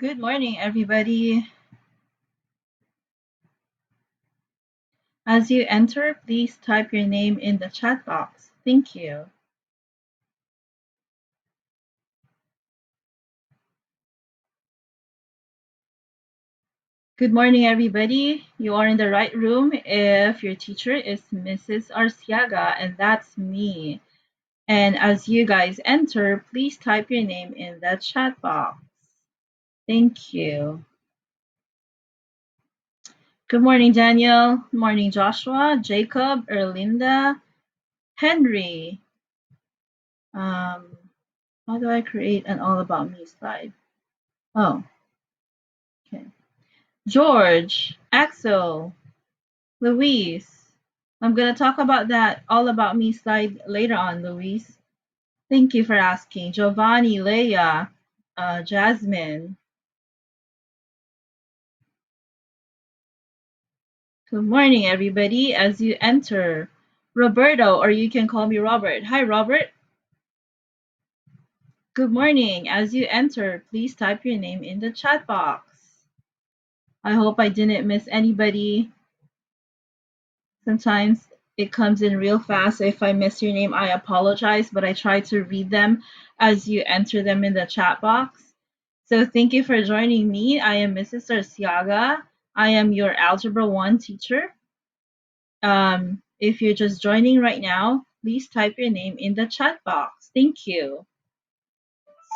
Good morning, everybody. As you enter, please type your name in the chat box. Thank you. Good morning, everybody. You are in the right room if your teacher is Mrs. Arciaga, and that's me. And as you guys enter, please type your name in the chat box. Thank you. Good morning, Daniel. Good morning, Joshua, Jacob, Erlinda, Henry. How do I create an all about me slide? Oh, okay. George, Axel, Louise. I'm going to talk about that all about me slide later on, Louise. Thank you for asking. Giovanni, Leia, Jasmine. Good morning, everybody. As you enter, Roberto, or you can call me Robert. Hi, Robert. Good morning. As you enter, please type your name in the chat box. I hope I didn't miss anybody. Sometimes it comes in real fast. So if I miss your name, I apologize, but I try to read them as you enter them in the chat box. So thank you for joining me. I am Mrs. Arciaga. I am your Algebra 1 teacher. If you're just joining right now, please type your name in the chat box. Thank you.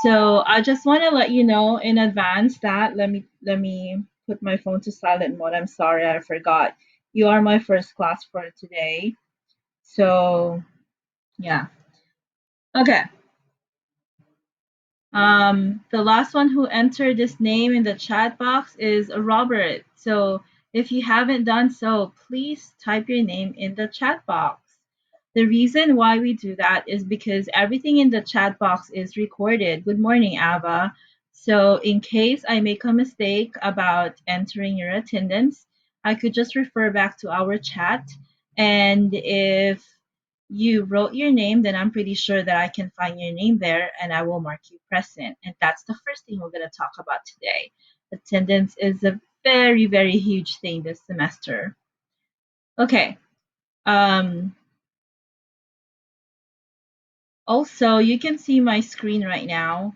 So I just want to let you know in advance that let me put my phone to silent mode. I'm sorry, I forgot. You are my first class for today. So yeah. Okay. The last one who entered this name in the chat box is Robert. So if you haven't done so, please type your name in the chat box. The reason why we do that is because everything in the chat box is recorded. Good morning, Ava. So in case I make a mistake about entering your attendance, I could just refer back to our chat. And if you wrote your name, then I'm pretty sure that I can find your name there and I will mark you present. And that's the first thing we're going to talk about today. Attendance is a very, very huge thing this semester. Okay. Um, Also, you can see my screen right now.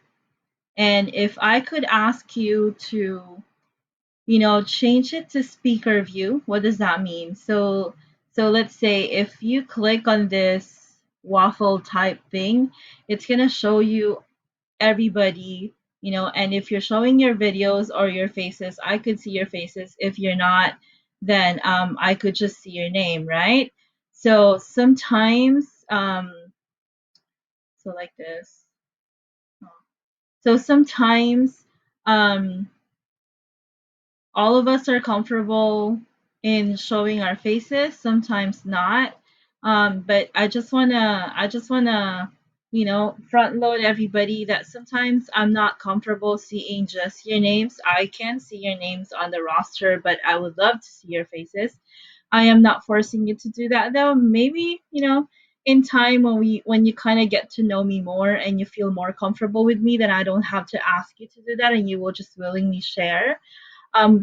And if I could ask you to, change it to speaker view, what does that mean? So let's say if you click on this waffle type thing, it's going to show you everybody, and if you're showing your videos or your faces, I could see your faces. If you're not, then I could just see your name, right? So sometimes, so like this. So sometimes um, all of us are comfortable in showing our faces, sometimes not. But I just wanna, front load everybody that sometimes I'm not comfortable seeing just your names. I can see your names on the roster, but I would love to see your faces. I am not forcing you to do that though. Maybe, in time when you kind of get to know me more and you feel more comfortable with me, then I don't have to ask you to do that and you will just willingly share.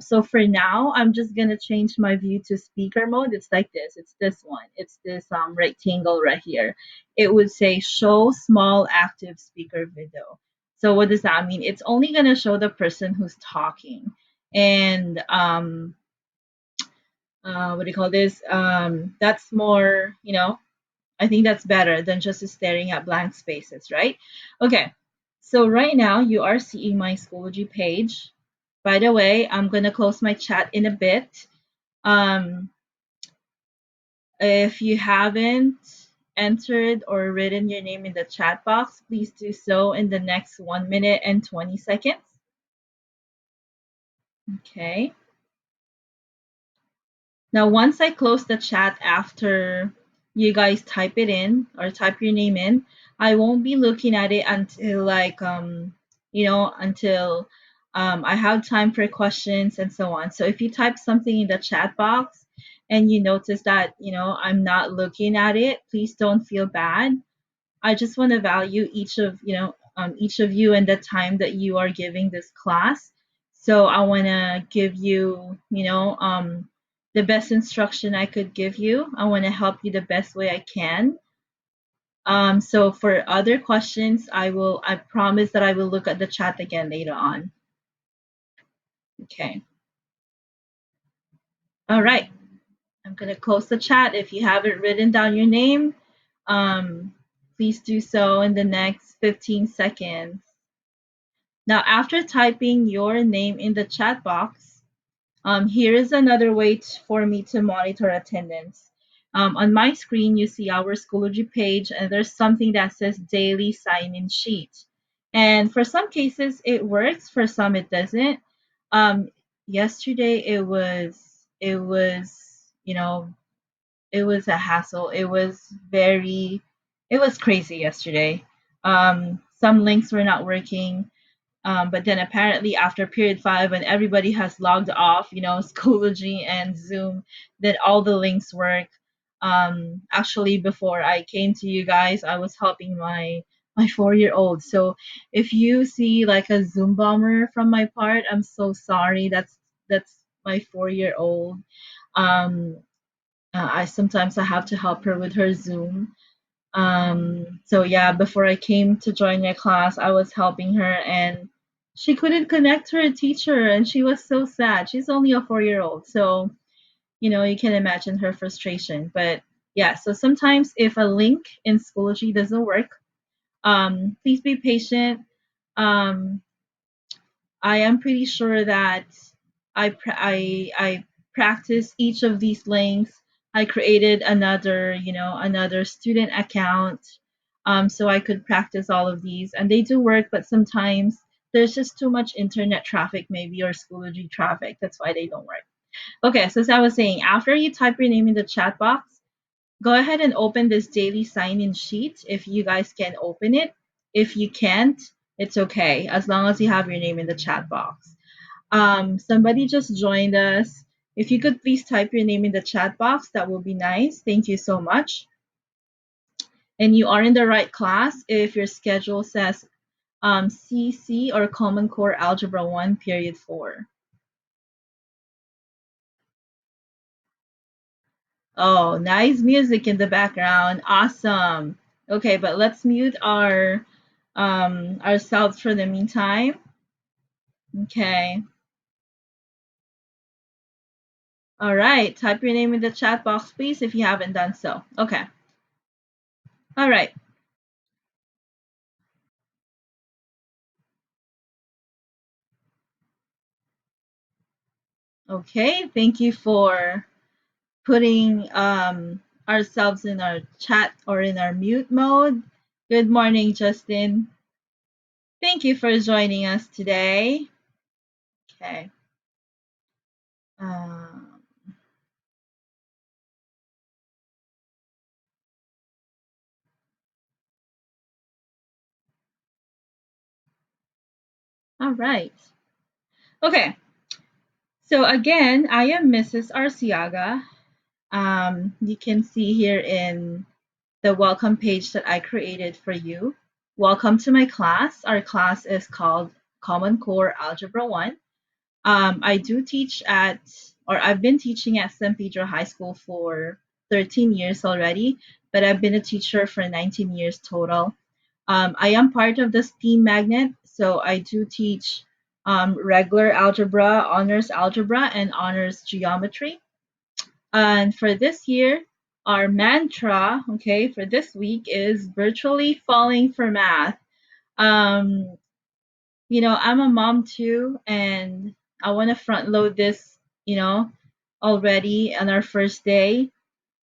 So for now, I'm just gonna change my view to speaker mode. It's like this. It's this one. It's this rectangle right here. It would say show small active speaker video. So what does that mean? It's only gonna show the person who's talking. And what do you call this? That's more, I think that's better than just staring at blank spaces, right? Okay, so right now you are seeing my Schoology page. By the way, I'm gonna close my chat in a bit. Um, if you haven't entered or written your name in the chat box, please do so in the next 1 minute and 20 seconds. Okay. Now, once I close the chat after you guys type it in or type your name in, I won't be looking at it until until I have time for questions and so on. So if you type something in the chat box and you notice that, I'm not looking at it, please don't feel bad. I just want to value each of you and the time that you are giving this class. So I want to give you, the best instruction I could give you. I want to help you the best way I can. So for other questions, I promise that I will look at the chat again later on. Okay. All right. I'm going to close the chat. If you haven't written down your name, um, please do so in the next 15 seconds. Now, after typing your name in the chat box, here is another way for me to monitor attendance. On my screen, you see our Schoology page, and there's something that says daily sign-in sheet. And for some cases, it works. For some, it doesn't. Yesterday, it was a hassle. It was crazy yesterday. Some links were not working. But then apparently after period 5, when everybody has logged off, Schoology and Zoom, then all the links work. Actually, before I came to you guys, I was helping my 4-year-old. So if you see like a Zoom bomber from my part, I'm so sorry. That's my 4-year-old. Um, I have to help her with her Zoom. So yeah, before I came to join your class, I was helping her and she couldn't connect to her teacher and she was so sad. She's only a 4-year-old. So, you can imagine her frustration. But yeah, so sometimes if a link in Schoology doesn't work, please be patient. Um, I am pretty sure that I practiced each of these links. I created another student account, so I could practice all of these, and they do work. But sometimes there's just too much internet traffic, maybe, or Schoology traffic. That's why they don't work. Okay, so as I was saying, after you type your name in the chat box, go ahead and open this daily sign-in sheet if you guys can open it. If you can't, it's okay, as long as you have your name in the chat box. Somebody just joined us. If you could please type your name in the chat box, that would be nice. Thank you so much. And you are in the right class if your schedule says CC or Common Core Algebra 1, period 4. Oh, nice music in the background. Awesome. Okay, but let's mute ourselves for the meantime. Okay. All right. Type your name in the chat box, please, if you haven't done so. Okay. All right. Okay. Thank you for putting ourselves in our chat or in our mute mode. Good morning, Justin. Thank you for joining us today. Okay. Um, all right. Okay. So again, I am Mrs. Arciaga. You can see here in the welcome page that I created for you. Welcome to my class. Our class is called Common Core Algebra 1. I do teach I've been teaching at San Pedro High School for 13 years already, but I've been a teacher for 19 years total. I am part of the STEAM magnet, so I do teach regular algebra, honors algebra, and honors geometry. And for this year, our mantra, okay, for this week is virtually falling for math. Um, I'm a mom too, and I want to front load this, already on our first day.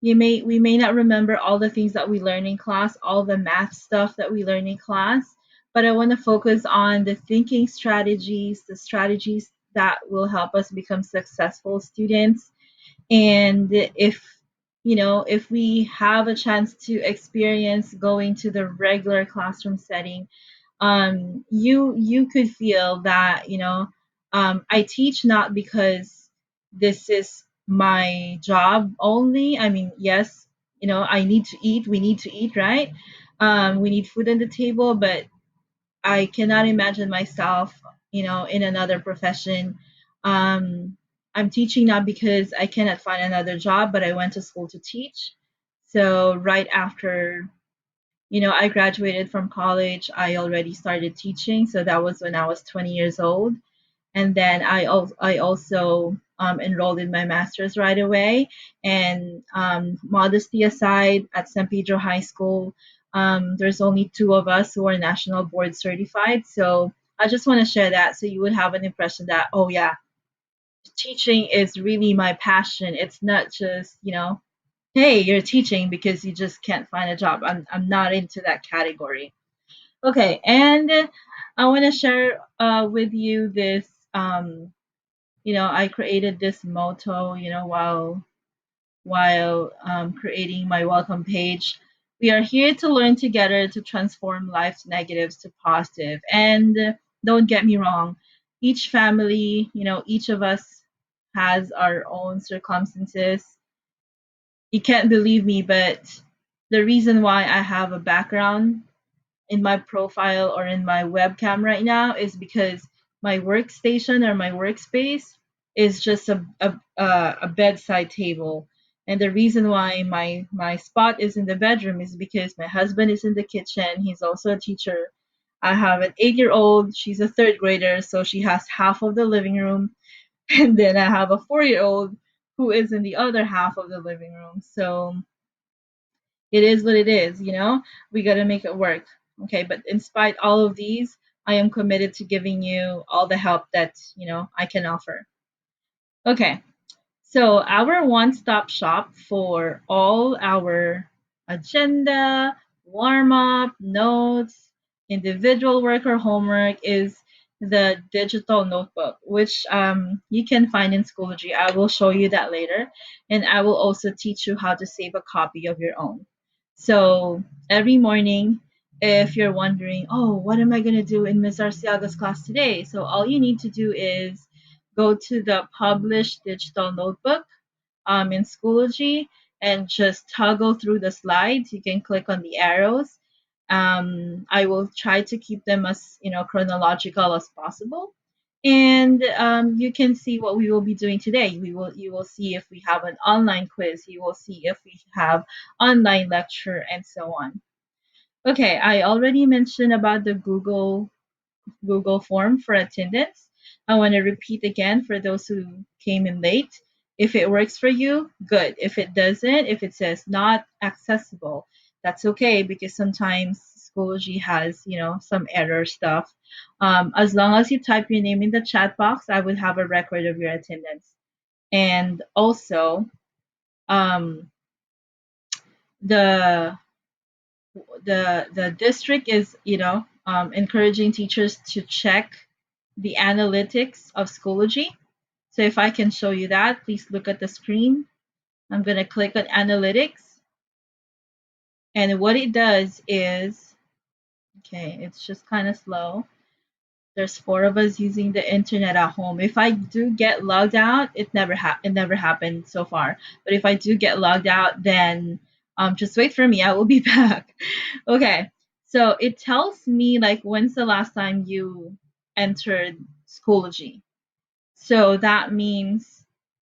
We may not remember all the things that we learn in class, all the math stuff that we learn in class, but I want to focus on the thinking strategies, the strategies that will help us become successful students. And if we have a chance to experience going to the regular classroom setting, you could feel that I teach not because this is my job only. I mean, yes, I need to eat, we need to eat, right? We need food on the table, but I cannot imagine myself in another profession. Um, I'm teaching now because I cannot find another job, but I went to school to teach. So right after, I graduated from college, I already started teaching. So that was when I was 20 years old. And then I also enrolled in my master's right away. And modesty aside, at San Pedro High School, there's only two of us who are national board certified. So I just want to share that so you would have an impression that, oh yeah, teaching is really my passion. It's not just, hey, you're teaching because you just can't find a job. I'm not into that category. Okay, and I want to share with you this. I created this motto, while creating my welcome page. We are here to learn together to transform life's negatives to positive. And don't get me wrong, each family, each of us has our own circumstances. You can't believe me, but the reason why I have a background in my profile or in my webcam right now is because my workstation or my workspace is just a bedside table. And the reason why my spot is in the bedroom is because my husband is in the kitchen. He's also a teacher. I have an 8-year old. She's a third grader, so she has half of the living room. And then I have a 4-year old who is in the other half of the living room. So it is what it is, we got to make it work. Okay, but in spite all of these, I am committed to giving you all the help that I can offer. Okay, so our one-stop shop for all our agenda, warm-up, notes, individual work or homework is the digital notebook, which you can find in Schoology. I will show you that later, and I will also teach you how to save a copy of your own. So every morning, if you're wondering, oh, what am I going to do in Miss Arciaga's class today? So all you need to do is go to the published digital notebook in Schoology and just toggle through the slides. You can click on the arrows. I will try to keep them as chronological as possible. And you can see what we will be doing today. You will see if we have an online quiz. You will see if we have online lecture and so on. Okay, I already mentioned about the Google form for attendance. I want to repeat again for those who came in late. If it works for you, good. If it doesn't, if it says not accessible, that's okay because sometimes Schoology has, some error stuff. As long as you type your name in the chat box, I would have a record of your attendance. And also, um, the the district is encouraging teachers to check the analytics of Schoology. So if I can show you that, please look at the screen. I'm going to click on analytics, and what it does is, okay, it's just kind of slow. There's four of us using the internet at home. If I do get logged out, it never happened so far. But if I do get logged out, then just wait for me. I will be back. Okay. So it tells me like when's the last time you entered Schoology. So that means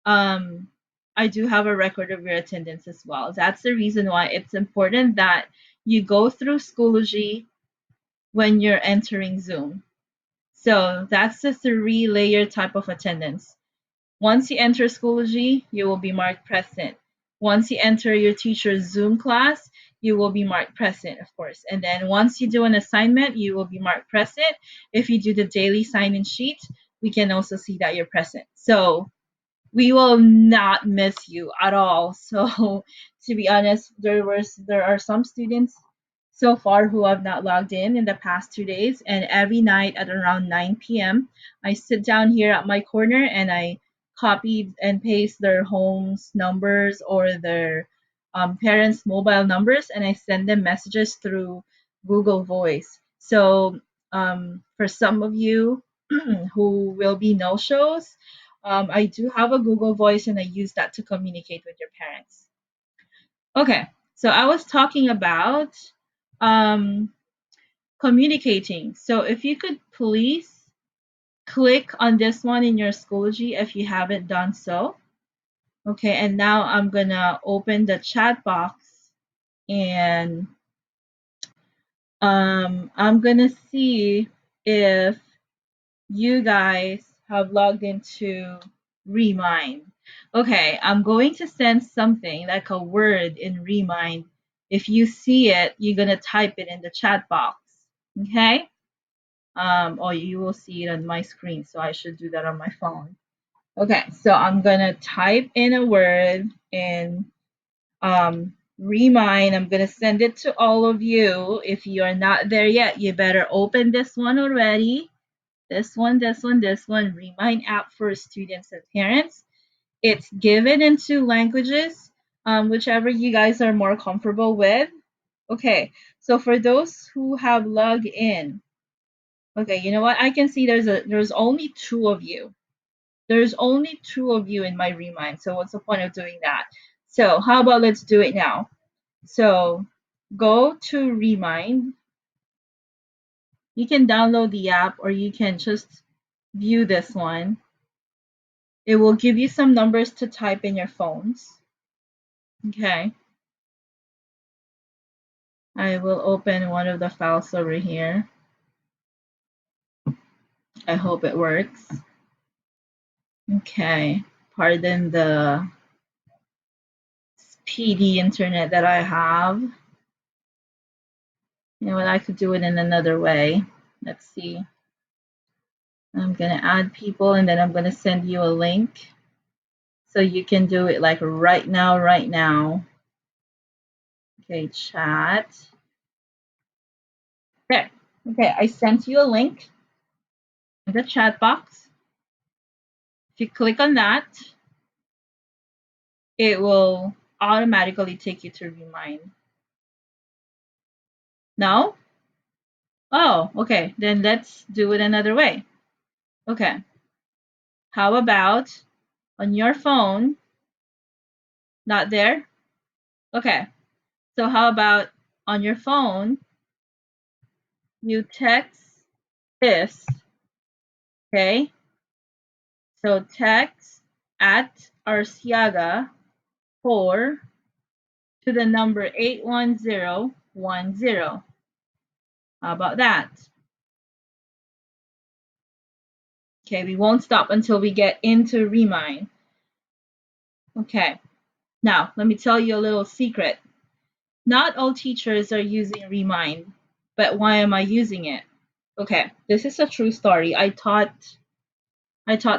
um, I do have a record of your attendance as well. That's the reason why it's important that you go through Schoology when you're entering Zoom. So that's the three-layer type of attendance. Once you enter Schoology, you will be marked present. Once you enter your teacher's Zoom class, you will be marked present, of course. And then once you do an assignment, you will be marked present. If you do the daily sign-in sheet, we can also see that you're present. So we will not miss you at all. So to be honest, there are some students so far who have not logged in the past 2 days, and every night at around 9 p.m. I sit down here at my corner and I copy and paste their homes numbers or their parents' mobile numbers, and I send them messages through Google Voice. So for some of you who will be no shows, I do have a Google Voice and I use that to communicate with your parents. Okay, so I was talking about um, communicating. So if you could please click on this one in your Schoology if you haven't done so. Okay, and now I'm gonna open the chat box and I'm gonna see if you guys have logged into Remind. Okay, I'm going to send something like a word in Remind. If you see it, you're gonna type it in the chat box. Okay? Or you will see it on my screen, so I should do that on my phone. Okay, so I'm gonna type in a word in Remind. I'm gonna send it to all of you. If you're not there yet, you better open this one already. This one, Remind app for students and parents. It's given in two languages, whichever you guys are more comfortable with. Okay, so for those who have logged in, okay, you know what? I can see there's only two of you. There's only two of you in my Remind. So what's the point of doing that? So how about let's do it now? So go to Remind. You can download the app or you can just view this one. It will give you some numbers to type in your phones. Okay. I will open one of the files over here. I hope it works. Okay. Pardon the speedy internet that I have. You know what? I could do it in another way. Let's see. I'm going to add people and then I'm going to send you a link so you can do it like right now, right now. Okay, chat. Okay. Okay, I sent you a link in the chat box. If you click on that, it will automatically take you to Remind. No? Oh, okay. Then let's do it another way. Okay. How about on your phone? Not there? Okay. So how about on your phone, you text this, okay? So text at Arciaga 4 to the number 81010. How about that? Okay, we won't stop until we get into Remind. Okay. Now, let me tell you a little secret. Not all teachers are using Remind, but why am I using it? Okay, this is a true story. I taught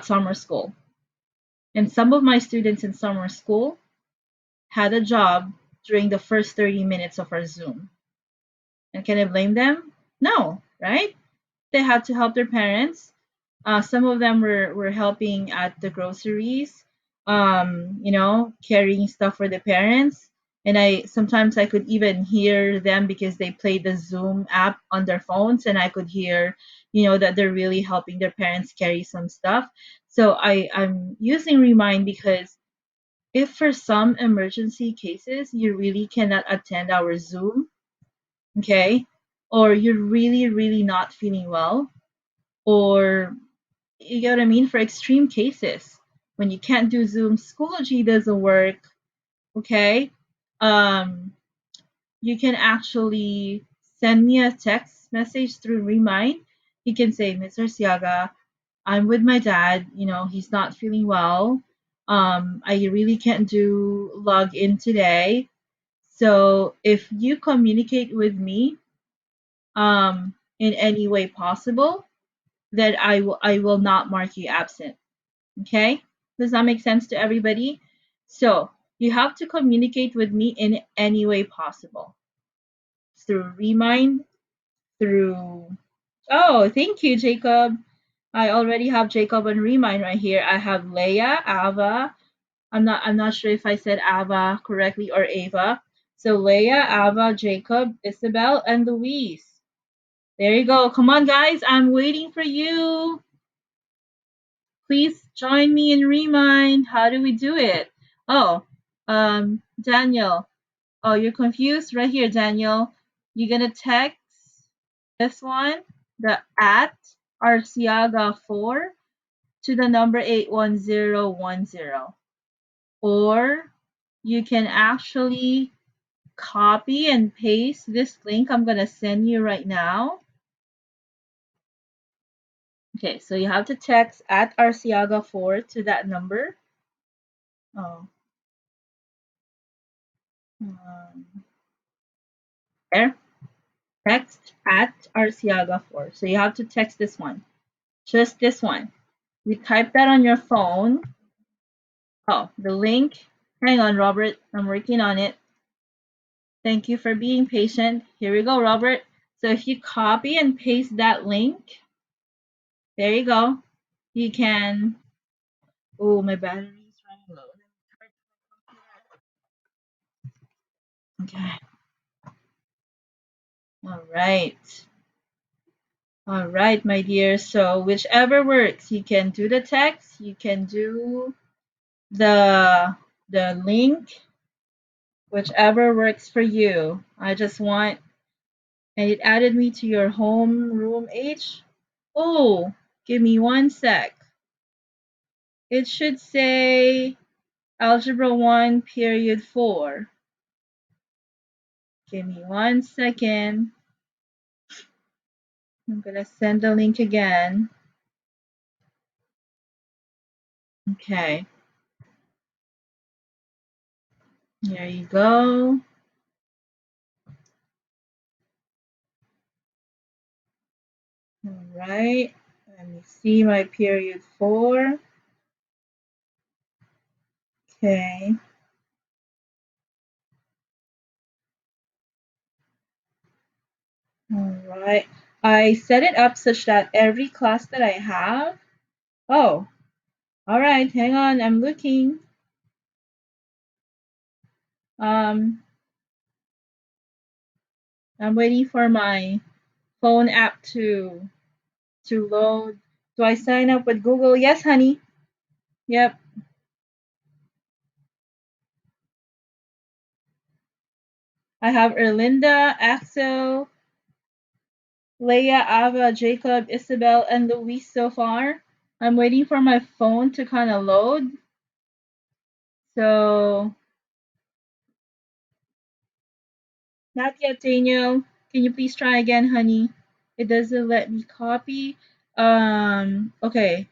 summer school, and some of my students in summer school had a job during the first 30 minutes of our Zoom. And can I blame them? No, right? They had to help their parents. Some of them were helping at the groceries, carrying stuff for the parents. And I could even hear them because they played the Zoom app on their phones, and I could hear, that they're really helping their parents carry some stuff. So I'm using Remind because if for some emergency cases you really cannot attend our Zoom, okay, or you're really, really not feeling well, or you get what I mean, for extreme cases, when you can't do Zoom, Schoology doesn't work, okay, um, you can actually send me a text message through Remind. You can say, Ms. Arciaga, I'm with my dad, he's not feeling well. I really can't do log in today. So if you communicate with me in any way possible, then I will not mark you absent. Okay? Does that make sense to everybody? So you have to communicate with me in any way possible. Through Remind, through oh, thank you, Jacob. I already have Jacob on Remind right here. I have Leia, Ava. I'm not sure if I said Ava correctly or Ava. So Leia, Ava, Jacob, Isabel, and Louise. There you go. Come on, guys. I'm waiting for you. Please join me in Remind. How do we do it? Oh, Daniel. Oh, you're confused? Right here, Daniel. You're gonna text this one, the at Arciaga 4 to the number 81010. Or you can actually copy and paste this link I'm going to send you right now. Okay, so you have to text at Arciaga 4 to that number. Oh, there. Text at Arciaga 4. So you have to text this one. Just this one. You type that on your phone. Oh, the link. Hang on, Robert. I'm working on it. Thank you for being patient. Here we go, Robert. So if you copy and paste that link, there you go. You can. Oh, my battery is running low. Okay. All right. All right, my dear. So whichever works, you can do the text, you can do the link, whichever works for you. I just want, and it added me to your home room H. Oh, give me one sec. It should say Algebra 1, period 4. Give me one second. I'm going to send the link again. Okay. There you go. All right. Let me see my period 4. Okay. All right. I set it up such that every class that I have. Oh, all right. Hang on. I'm looking. Um, I'm waiting for my phone app to load. Do I sign up with Google? Yes, honey. Yep. I have Erlinda, Axel, Leia, Ava, Jacob, Isabel, and Luis so far. I'm waiting for my phone to kind of load. So, not yet, Daniel. Can you please try again, honey? It doesn't let me copy. Okay.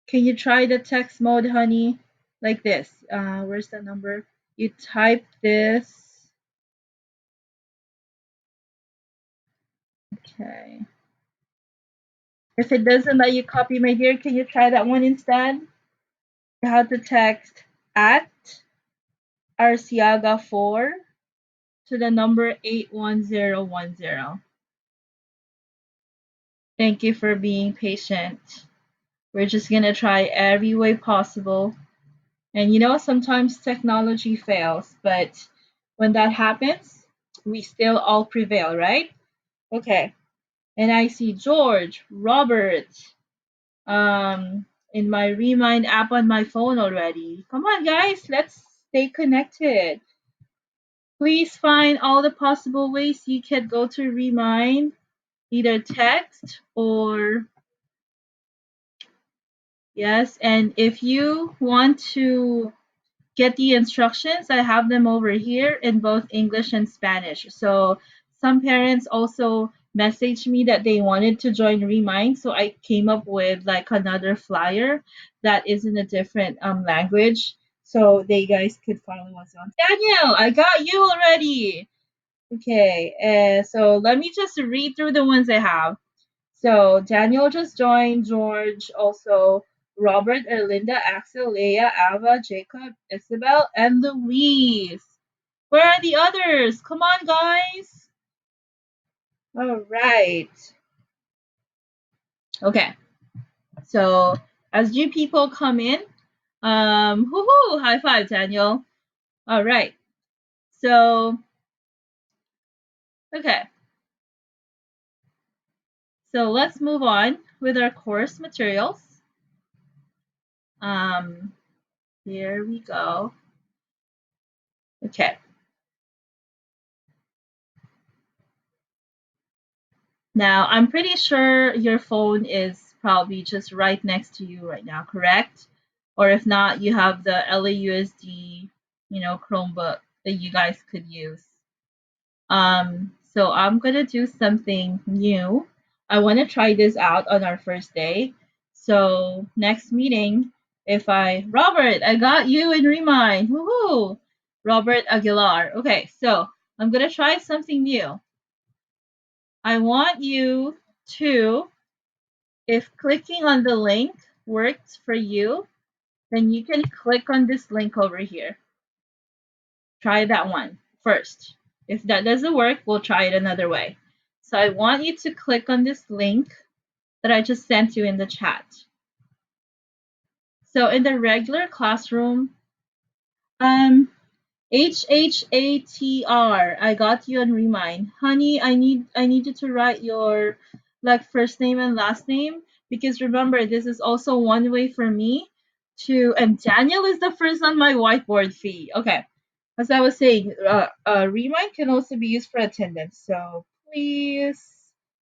Can you try the text mode, honey? Like this. Where's the number? You type this. Okay. If it doesn't let you copy, my dear, can you try that one instead? You have to text at Arciaga 4 to the number 81010. Thank you for being patient. We're just going to try every way possible. And sometimes technology fails, but when that happens, we still all prevail, right? Okay. And I see George, Robert, in my Remind app on my phone already. Come on, guys, let's stay connected. Please find all the possible ways you can go to Remind, either text or yes. And if you want to get the instructions, I have them over here in both English and Spanish. So some parents also messaged me that they wanted to join Remind, so I came up with like another flyer that is in a different language, so they guys could follow us on. Daniel, I got you already. Okay, so let me just read through the ones I have. So Daniel just joined, George also, Robert, Erlinda, Axel, Leia, Ava, Jacob, Isabel, and Louise. Where are the others? Come on, guys. All right. Okay. So as you people come in, woohoo, high five, Daniel. All right. So, okay. So let's move on with our course materials. Um, here we go. Okay. Now, I'm pretty sure your phone is probably just right next to you right now, correct? Or if not, you have the LAUSD, Chromebook that you guys could use. So I'm gonna do something new. I want to try this out on our first day. So next meeting, if I Robert, I got you in Remind. Woohoo! Robert Aguilar. Okay, so I'm gonna try something new. I want you to, if clicking on the link works for you, then you can click on this link over here. Try that one first. If that doesn't work, we'll try it another way. So I want you to click on this link that I just sent you in the chat. So in the regular classroom, um, HHATR, I got you on Remind. Honey, I need you to write your like first name and last name because remember this is also one way for me to and Daniel is the first on my whiteboard fee. Okay. As I was saying, Remind can also be used for attendance. So please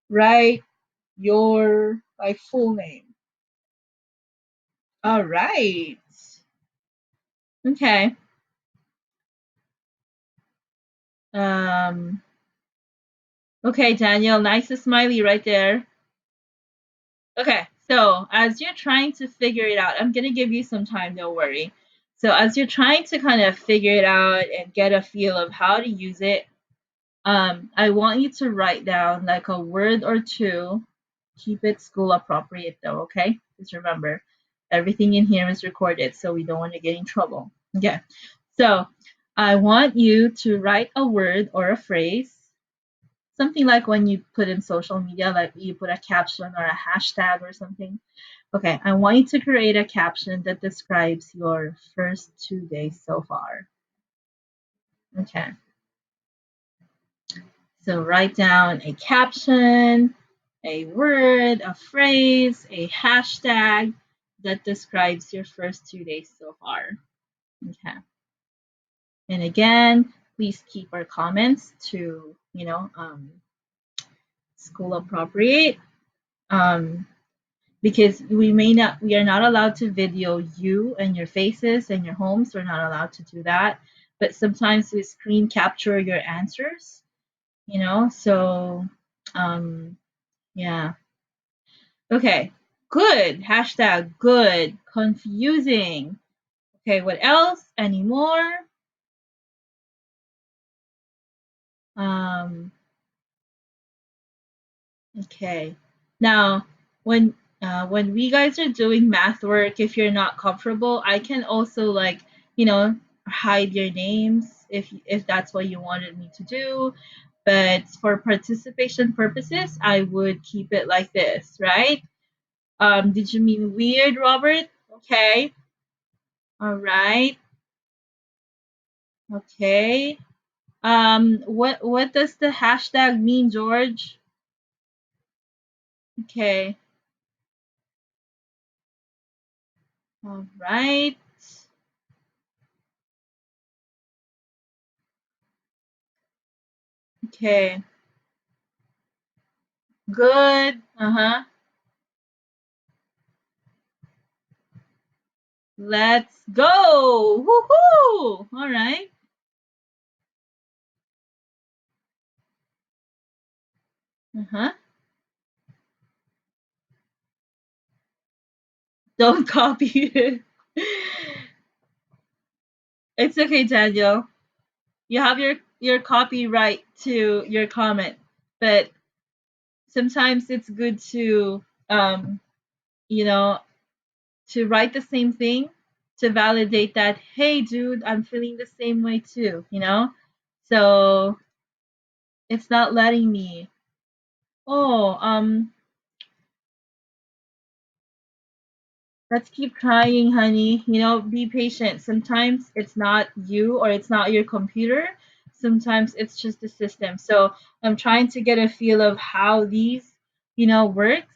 write your like full name. All right. Okay. Um. Okay, Daniel. Nice smiley right there. Okay. So as you're trying to figure it out, I'm gonna give you some time. Don't worry. So as you're trying to kind of figure it out and get a feel of how to use it, I want you to write down like a word or two. Keep it school appropriate though, okay? Just remember, everything in here is recorded, so we don't want to get in trouble. Okay. So I want you to write a word or a phrase, something like when you put in social media, like you put a caption or a hashtag or something. Okay, I want you to create a caption that describes your first 2 days so far. Okay. So write down a caption, a word, a phrase, a hashtag that describes your first 2 days so far. Okay. And again, please keep our comments to, school appropriate. Because we are not allowed to video you and your faces and your homes. We're not allowed to do that. But sometimes we screen capture your answers, so yeah. Okay, good. Hashtag good. Confusing. Okay, what else? Any more? Um, okay. Now, when we guys are doing math work, if you're not comfortable, I can also like, hide your names if that's what you wanted me to do. But for participation purposes, I would keep it like this, right? Did you mean weird, Robert? Okay. All right. Okay. What does the hashtag mean, George? Okay. All right. Okay. Good. Uh-huh. Let's go. Woohoo! All right. Uh-huh. Don't copy it. It's okay, Daniel. You have your copyright to your comment, but sometimes it's good to you know to write the same thing to validate that, hey, dude, I'm feeling the same way too, So it's not letting me. Oh, let's keep trying, honey. Be patient. Sometimes it's not you or it's not your computer. Sometimes it's just the system. So I'm trying to get a feel of how these, works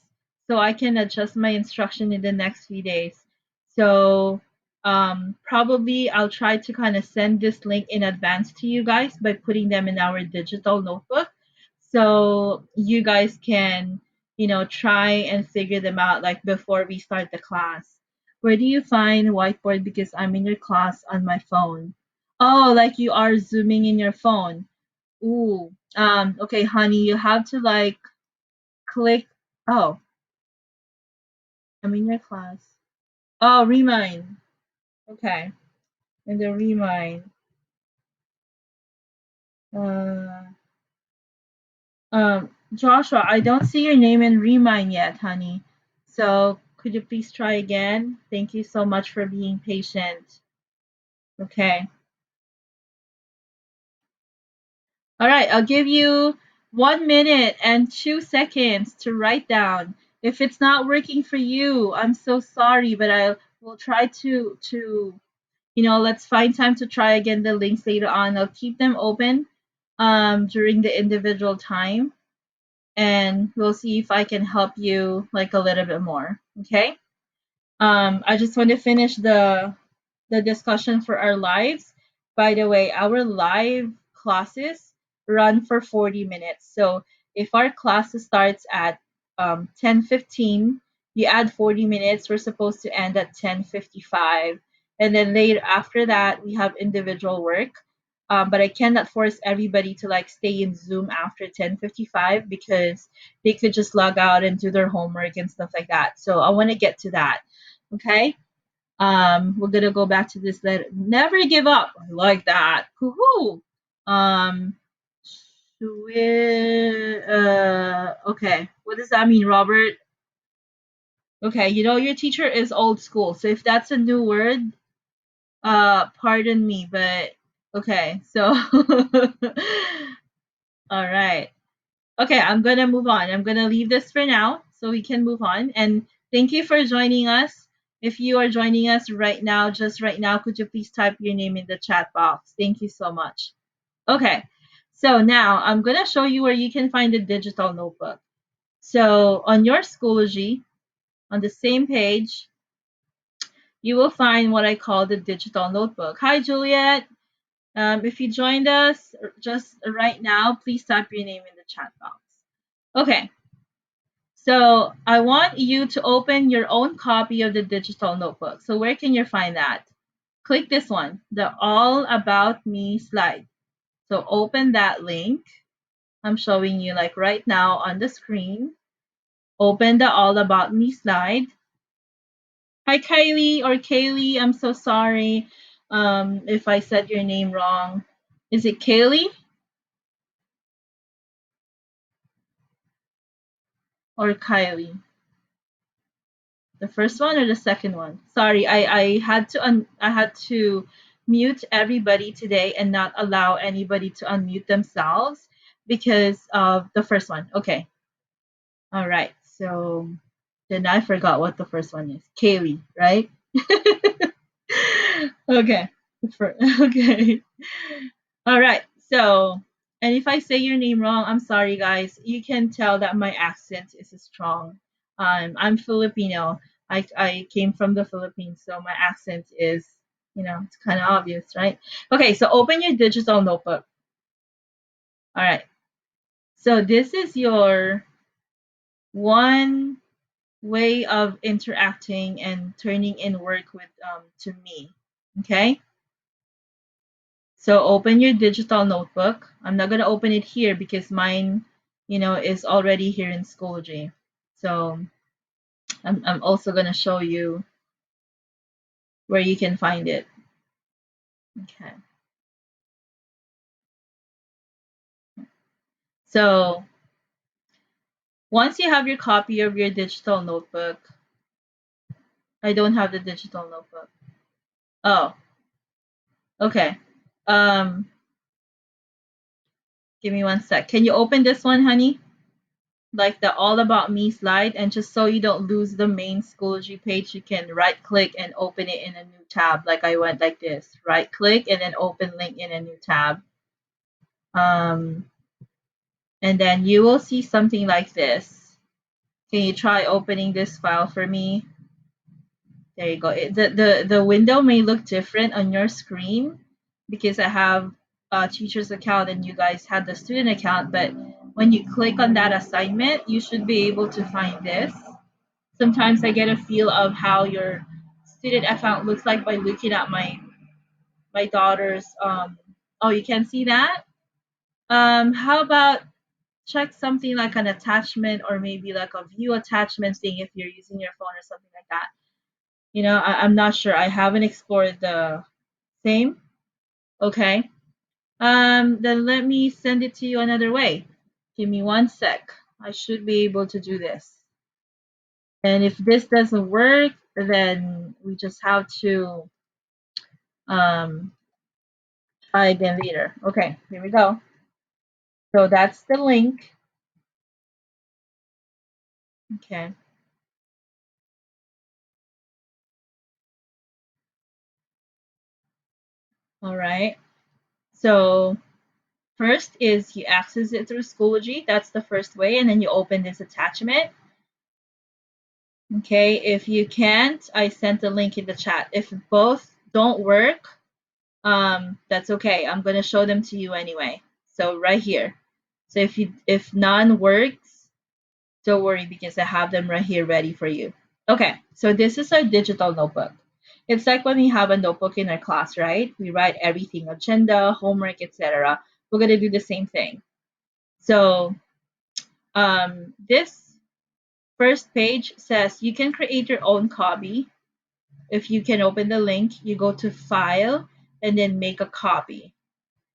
so I can adjust my instruction in the next few days. So probably I'll try to kind of send this link in advance to you guys by putting them in our digital notebook. so you guys can, try and figure them out like before we start the class. Where do you find whiteboard? Because I'm in your class on my phone. Oh, like you are zooming in your phone. Ooh. Okay, honey, you have to like click. Oh, I'm in your class. Oh, remind. Okay. And the remind. Uh, Joshua, I don't see your name in remind yet, honey. So could you please try again? Thank you so much for being patient. Okay. All right, I'll give you 1 minute and 2 seconds to write down. If it's not working for you, I'm so sorry, but I will try to let's find time to try again the links later on. I'll keep them open during the individual time, and we'll see if I can help you like a little bit more. Okay. I just want to finish the discussion for our lives. By the way, our live classes run for 40 minutes. So if our class starts at 10:15, you add 40 minutes. We're supposed to end at 10:55, and then later after that we have individual work. But I cannot force everybody to like stay in Zoom after 10:55 because they could just log out and do their homework and stuff like that. So I want to get to that. Okay. We're gonna go back to this letter. Never give up. I like that. Woohoo. Um, okay. What does that mean, Robert? Okay, your teacher is old school. So if that's a new word, pardon me, but okay. So, all right. Okay, I'm gonna move on. I'm gonna leave this for now so we can move on. And thank you for joining us. If you are joining us right now, just right now, could you please type your name in the chat box? Thank you so much. Okay, so now I'm gonna show you where you can find the digital notebook. So on your Schoology, on the same page, you will find what I call the digital notebook. Hi, Juliet. If you joined us just right now, please type your name in the chat box. Okay, so I want you to open your own copy of the digital notebook. So where can you find that? Click this one, the All About Me slide. So open that link. I'm showing you like right now on the screen. Open the All About Me slide. Hi Kylie or Kaylee. I'm so sorry if I said your name wrong. Is it Kaylee or Kylie? The first one or the second one? Sorry, I had to I had to mute everybody today and not allow anybody to unmute themselves because of the first one. Okay. All right. So then I forgot what the first one is. Kaylee, right? Okay. Okay. All right. So, and if I say your name wrong, I'm sorry, guys. You can tell that my accent is strong. I'm Filipino. I came from the Philippines, so my accent is, it's kind of obvious, right? Okay, so open your digital notebook. All right. So this is your one way of interacting and turning in work with to me. Okay. So open your digital notebook. I'm not gonna open it here because mine, is already here in Schoology. So I'm also gonna show you where you can find it. Okay. So once you have your copy of your digital notebook, I don't have the digital notebook. Oh, okay. Um, Give me 1 sec. Can you open this one, honey? Like the All About Me slide, and just so you don't lose the main Schoology page, you can right click and open it in a new tab. Like I went like this, right click and then open link in a new tab. Um, and then you will see something like this. Can you try opening this file for me? There you go. The window may look different on your screen because I have a teacher's account and you guys had the student account, but when you click on that assignment, you should be able to find this. Sometimes I get a feel of how your student account looks like by looking at my daughter's oh, you can see that? How about check something like an attachment or maybe like a view attachment thing if you're using your phone or something like that. I'm not sure. I haven't explored the same. Okay. Then let me send it to you another way. Give me one sec. I should be able to do this. And if this doesn't work, then we just have to um, try again later. Okay, here we go. So that's the link. Okay. All right. So first is you access it through Schoology. That's the first way. And then you open this attachment. Okay. If you can't, I sent the link in the chat. If both don't work, that's okay. I'm going to show them to you anyway. So right here. So if none works, don't worry because I have them right here ready for you. Okay, so this is our digital notebook. It's like when we have a notebook in our class, right? We write everything, agenda, homework, etc. We're going to do the same thing. So this first page says you can create your own copy. If you can open the link, you go to File and then make a copy.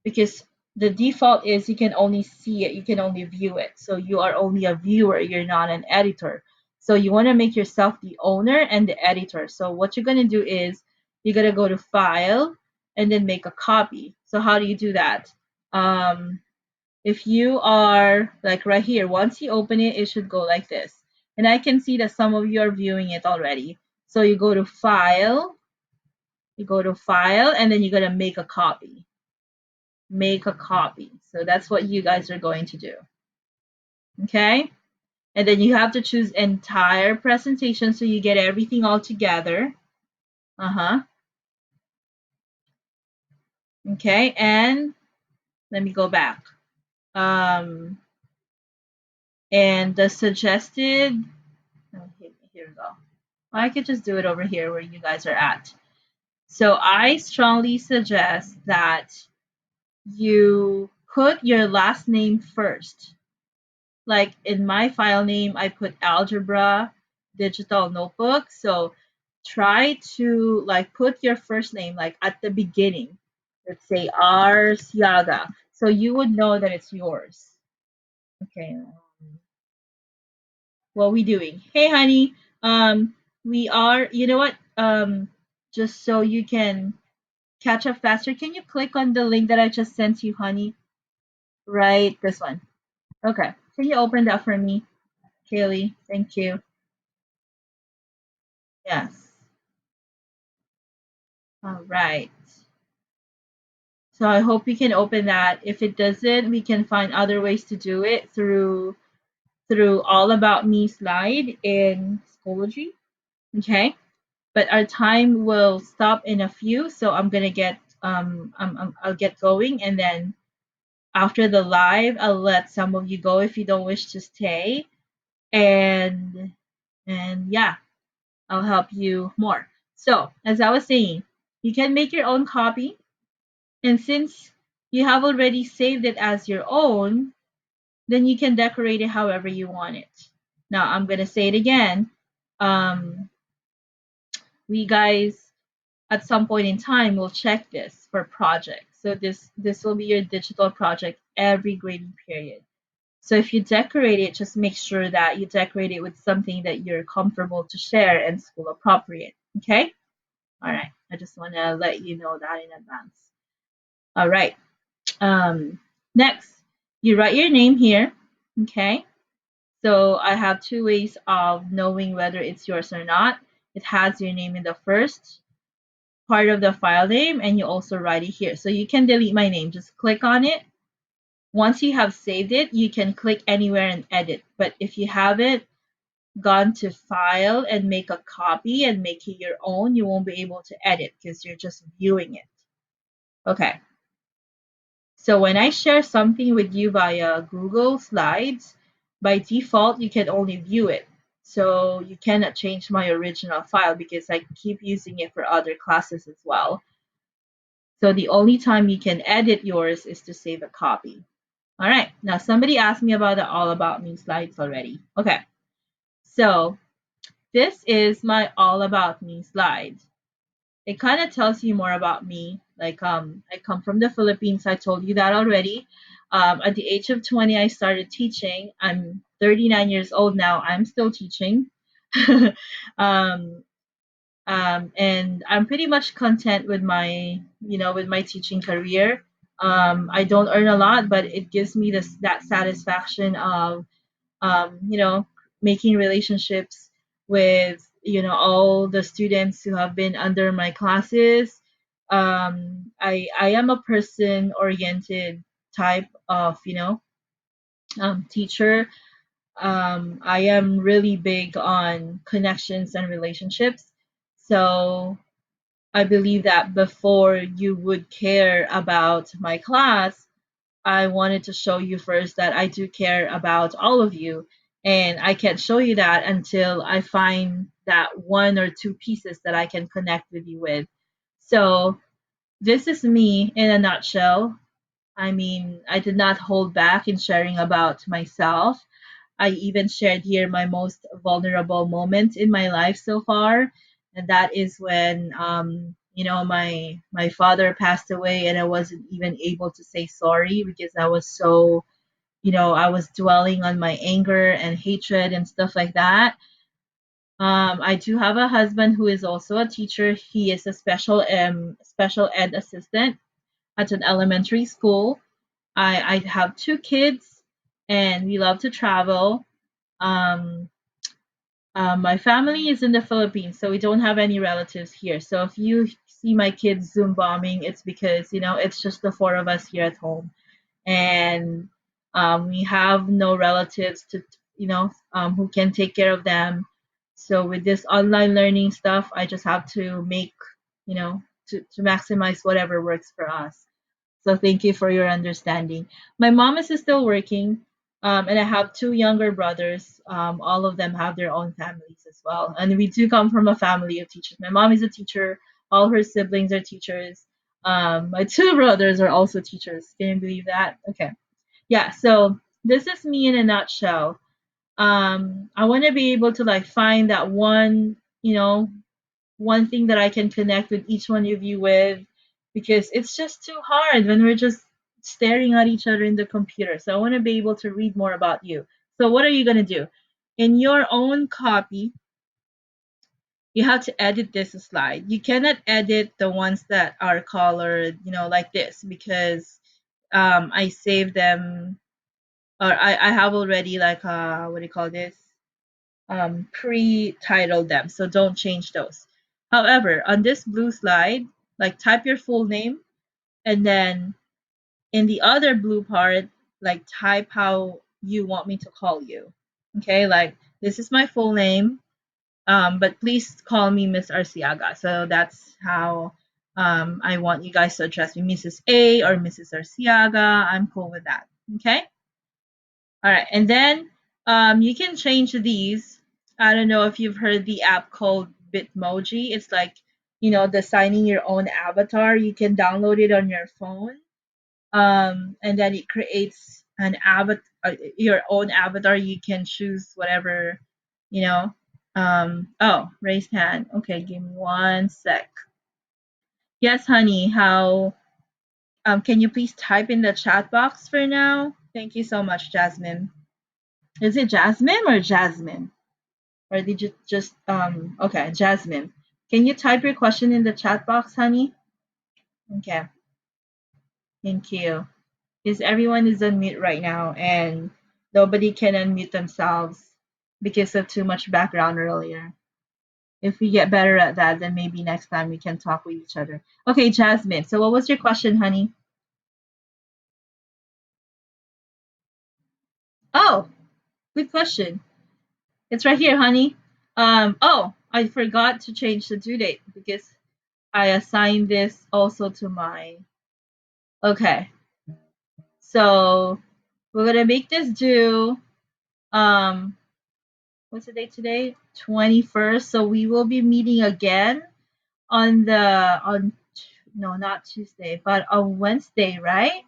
Because the default is you can only see it, you can only view it. So you are only a viewer, you're not an editor. So you want to make yourself the owner and the editor. So what you're going to do is you're going to go to File and then make a copy. So how do you do that? If you are like right here, once you open it, it should go like this. And I can see that some of you are viewing it already. So you go to File, and then you're going to make a copy. Make a copy. So that's what you guys are going to do. Okay? And then you have to choose entire presentation so you get everything all together. Uh-huh. Okay, and let me go back. And the suggested, oh, here we go. Well, I could just do it over here where you guys are at. So I strongly suggest that you put your last name first. Like in my file name, I put algebra digital notebook. So try to like put your first name like at the beginning. Let's say Arciaga. So you would know that it's yours. Okay. What are we doing? Hey, honey. We are. You know what? Just so you can catch up faster, can you click on the link that I just sent you, honey? Right, this one. Okay. Can you open that for me, Kaylee? Thank you. Yes. All right. So I hope we can open that. If it doesn't, we can find other ways to do it through All About Me slide in Schoology. Okay. But our time will stop in a few, so I'm gonna get I'll get going, and then after the live, I'll let some of you go if you don't wish to stay, and yeah, I'll help you more. So as I was saying, you can make your own copy. And since you have already saved it as your own, then you can decorate it however you want it. Now I'm going to say it again. We guys at some point in time will check this for projects. So this will be your digital project every grading period. So if you decorate it, just make sure that you decorate it with something that you're comfortable to share and school appropriate. Okay? All right. I just want to let you know that in advance. All right. Next, you write your name here. Okay. So I have two ways of knowing whether it's yours or not. It has your name in the first part of the file name, and you also write it here. So you can delete my name. Just click on it. Once you have saved it, you can click anywhere and edit. But if you haven't gone to file and make a copy and make it your own, you won't be able to edit because you're just viewing it. Okay. So when I share something with you via Google Slides, by default, you can only view it. So you cannot change my original file because I keep using it for other classes as well. So the only time you can edit yours is to save a copy. All right. Now somebody asked me about the all about me slides already. Okay. So this is my all about me slide. It kind of tells you more about me. Like I come from the Philippines. I told you that already. At the age of 20, I started teaching. I'm 39 years old now. I'm still teaching. um, and I'm pretty much content with my, with my teaching career. I don't earn a lot, but it gives me this that satisfaction of, you know, making relationships with, all the students who have been under my classes. I am a person oriented type of, teacher. I am really big on connections and relationships. So I believe that before you would care about my class, I wanted to show you first that I do care about all of you. And I can't show you that until I find that one or two pieces that I can connect with you with. So, this is me in a nutshell. I mean, I did not hold back in sharing about myself. I even shared here my most vulnerable moment in my life so far, and that is when my father passed away, and I wasn't even able to say sorry because I was so, I was dwelling on my anger and hatred and stuff like that. I do have a husband who is also a teacher. He is a special ed assistant at an elementary school. I have two kids, and we love to travel. Um, my family is in the Philippines, so we don't have any relatives here. So if you see my kids Zoom bombing, it's because, it's just the four of us here at home. And we have no relatives to, who can take care of them. So with this online learning stuff, I just have to make, to maximize whatever works for us. So thank you for your understanding. My mom is still working, and I have two younger brothers. All of them have their own families as well, and we do come from a family of teachers. My mom is a teacher. All her siblings are teachers. My two brothers are also teachers. Can you believe that? Okay, yeah. So this is me in a nutshell. I want to be able to like find that one thing that I can connect with each one of you with, because it's just too hard when we're just staring at each other in the computer. So I want to be able to read more about you. So what are you going to do? In your own copy, you have to edit this slide. You cannot edit the ones that are colored, like this, because I saved them, or I have already like what do you call this? Pre-titled them, so don't change those. However, on this blue slide, like type your full name, and then in the other blue part, like type how you want me to call you. Okay, like this is my full name, but please call me Miss Arciaga. So that's how I want you guys to address me, Mrs. A or Mrs. Arciaga. I'm cool with that. Okay. All right, and then you can change these. I don't know if you've heard the app called Bitmoji. It's like, designing your own avatar. You can download it on your phone, and then it creates an avatar, your own avatar. You can choose whatever, you know. Oh, raised hand. Okay, give me one sec. Yes, honey. How? Can you please type in the chat box for now? Thank you so much, Jasmine. Is it Jasmine or Jasmine? Or did you just okay, Jasmine. Can you type your question in the chat box, honey? Okay, thank you. Because everyone is on mute right now and nobody can unmute themselves because of too much background earlier. If we get better at that, then maybe next time we can talk with each other. Okay, Jasmine. So what was your question, honey? Oh, good question. It's right here, honey. Oh, I forgot to change the due date because I assigned this also to my. Okay. So we're gonna make this due. What's the date today? 21st. So we will be meeting again on the on no, not Tuesday, but on Wednesday, right?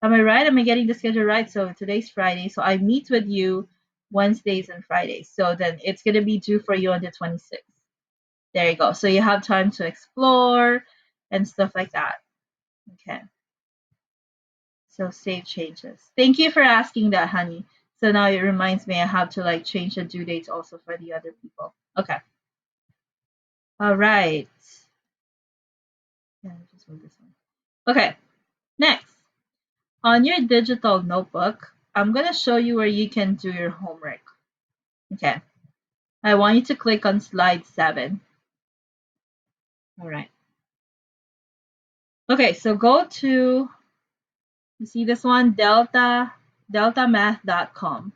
Am I right? Am I getting the schedule right? So today's Friday. So I meet with you Wednesdays and Fridays. So then it's gonna be due for you on the 26th. There you go. So you have time to explore and stuff like that. Okay. So save changes. Thank you for asking that, honey. So now it reminds me I have to like change the due dates also for the other people. Okay. All right. Yeah, just move this one. Okay. Next, on your digital notebook, I'm gonna show you where you can do your homework. Okay. I want you to click on slide 7. All right. Okay, so go to, you see this one, deltamath.com.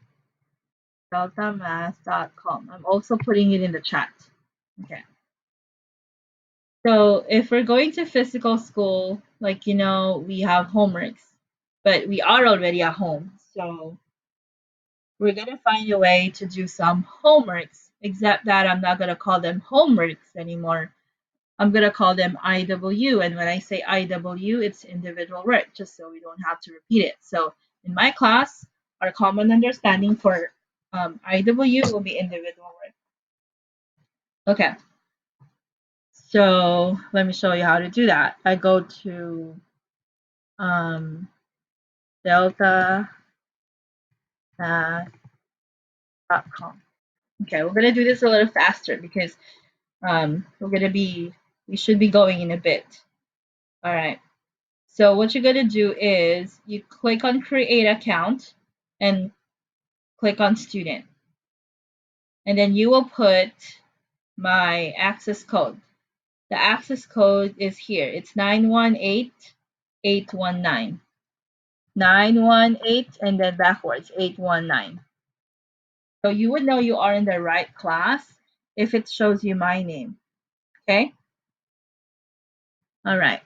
Deltamath.com. I'm also putting it in the chat. Okay. So if we're going to physical school, like, we have homeworks, but we are already at home. So we're going to find a way to do some homeworks, except that I'm not going to call them homeworks anymore. I'm going to call them IW. And when I say IW, it's individual work, just so we don't have to repeat it. So in my class, our common understanding for IW will be individual work. Okay. So let me show you how to do that. I go to deltamath.com. Okay, we're going to do this a little faster because we should be going in a bit. All right. So what you're going to do is you click on create account and click on student. And then you will put my access code. The access code is here. It's 918819. 918 and then backwards 819. So you would know you are in the right class if it shows you my name. Okay? All right.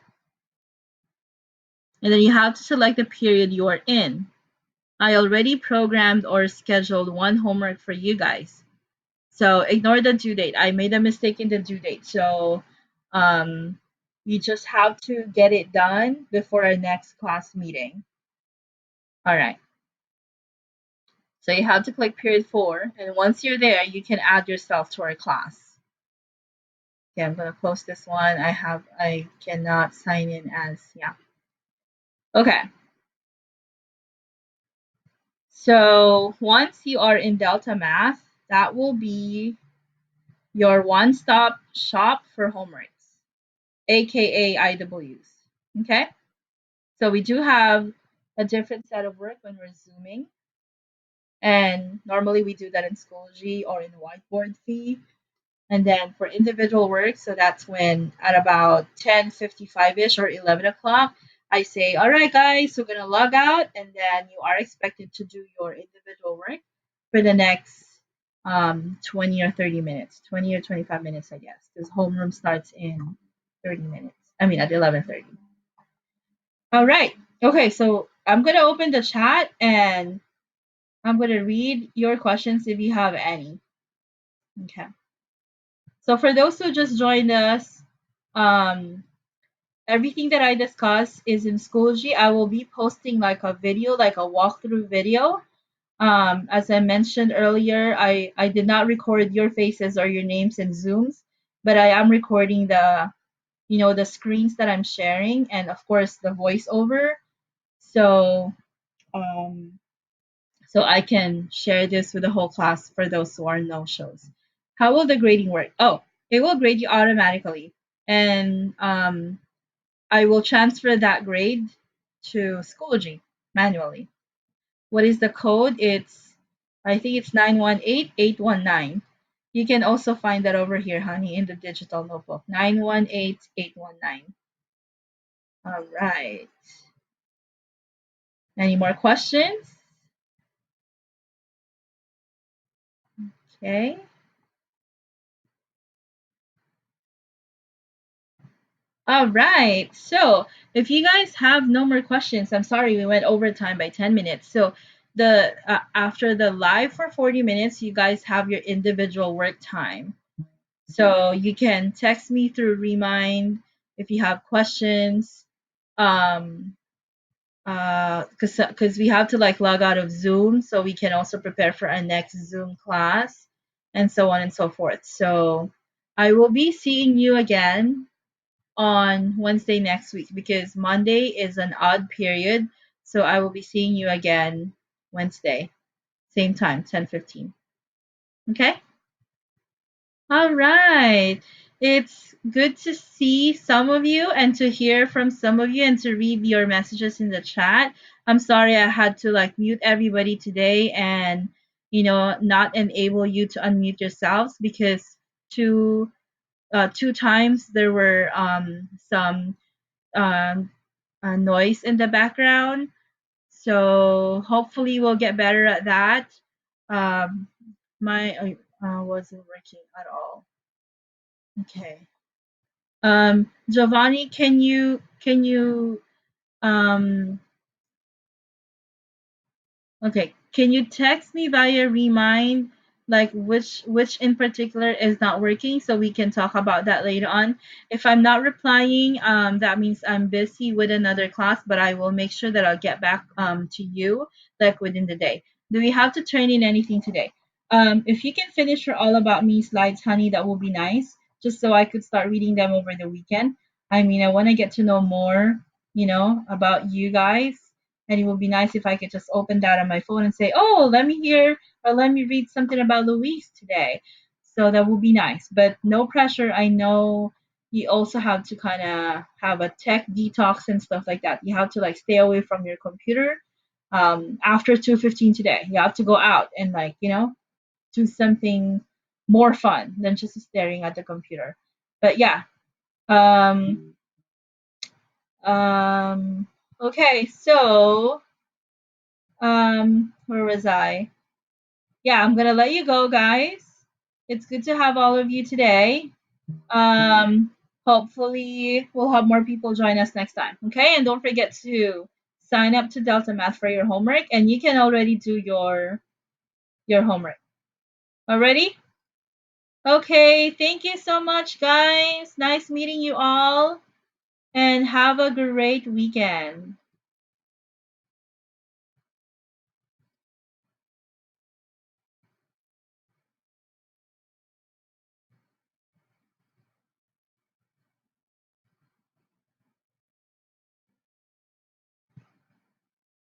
And then you have to select the period you are in. I already programmed or scheduled one homework for you guys. So ignore the due date. I made a mistake in the due date. So you just have to get it done before our next class meeting. All right. So you have to click period 4. And once you're there, you can add yourself to our class. Okay, I'm going to close this one. I cannot sign in as, yeah. Okay. So once you are in Delta Math, that will be your one-stop shop for homeworks, aka IWs. Okay? So we do have a different set of work when we're Zooming. And normally we do that in Schoology or in Whiteboard Fee. And then for individual work, so that's when at about 10:55ish or 11 o'clock, I say, all right, guys, we're going to log out. And then you are expected to do your individual work for the next 20 or 30 minutes, 20 or 25 minutes, I guess, because homeroom starts in 30 minutes. I mean, at 11:30. All right. Okay, so I'm going to open the chat and I'm going to read your questions if you have any. Okay. So for those who just joined us, um, everything that I discuss is in Schoology. I will be posting like a video, like a walkthrough video. As I mentioned earlier, I did not record your faces or your names in Zooms, but I am recording the screens that I'm sharing and of course the voiceover. So um, so I can share this with the whole class for those who are no-shows. How will the grading work? Oh, it will grade you automatically. And I will transfer that grade to Schoology manually. What is the code? I think it's 918819. You can also find that over here, honey, in the digital notebook. 918819. All right. Any more questions? Okay. All right. So, if you guys have no more questions, I'm sorry we went over time by 10 minutes. So, the after the live for 40 minutes, you guys have your individual work time. So, you can text me through Remind if you have questions. Um because we have to like log out of Zoom so we can also prepare for our next Zoom class and so on and so forth. So, I will be seeing you again on Wednesday next week because Monday is an odd period. So I will be seeing you again Wednesday, same time, 10:15. Okay? All right. It's good to see some of you and to hear from some of you and to read your messages in the chat. I'm sorry I had to like mute everybody today and not enable you to unmute yourselves because two two times there were some um, noise in the background. So hopefully we'll get better at that. Um, my wasn't working at all. Okay. Giovanni, can you um Okay. Can you text me via Remind, like which in particular is not working, so we can talk about that later on? If I'm not replying, that means I'm busy with another class, but I will make sure that I'll get back to you like within the day. Do we have to turn in anything today? If you can finish your All About Me slides, honey, that will be nice, just so I could start reading them over the weekend. I mean, I want to get to know more, about you guys, and it would be nice if I could just open that on my phone and say, "Oh, let me hear or let me read something about Louise today." So that would be nice, but no pressure. I know you also have to kind of have a tech detox and stuff like that. You have to like stay away from your computer after 2:15 today. You have to go out and like do something more fun than just staring at the computer. But yeah, um, um, okay, so where was I? Yeah, I'm gonna let you go, guys. It's good to have all of you today. Um, hopefully we'll have more people join us next time. Okay, and don't forget to sign up to Delta Math for your homework, and you can already do your homework. Already? Okay, thank you so much, guys. Nice meeting you all, and have a great weekend.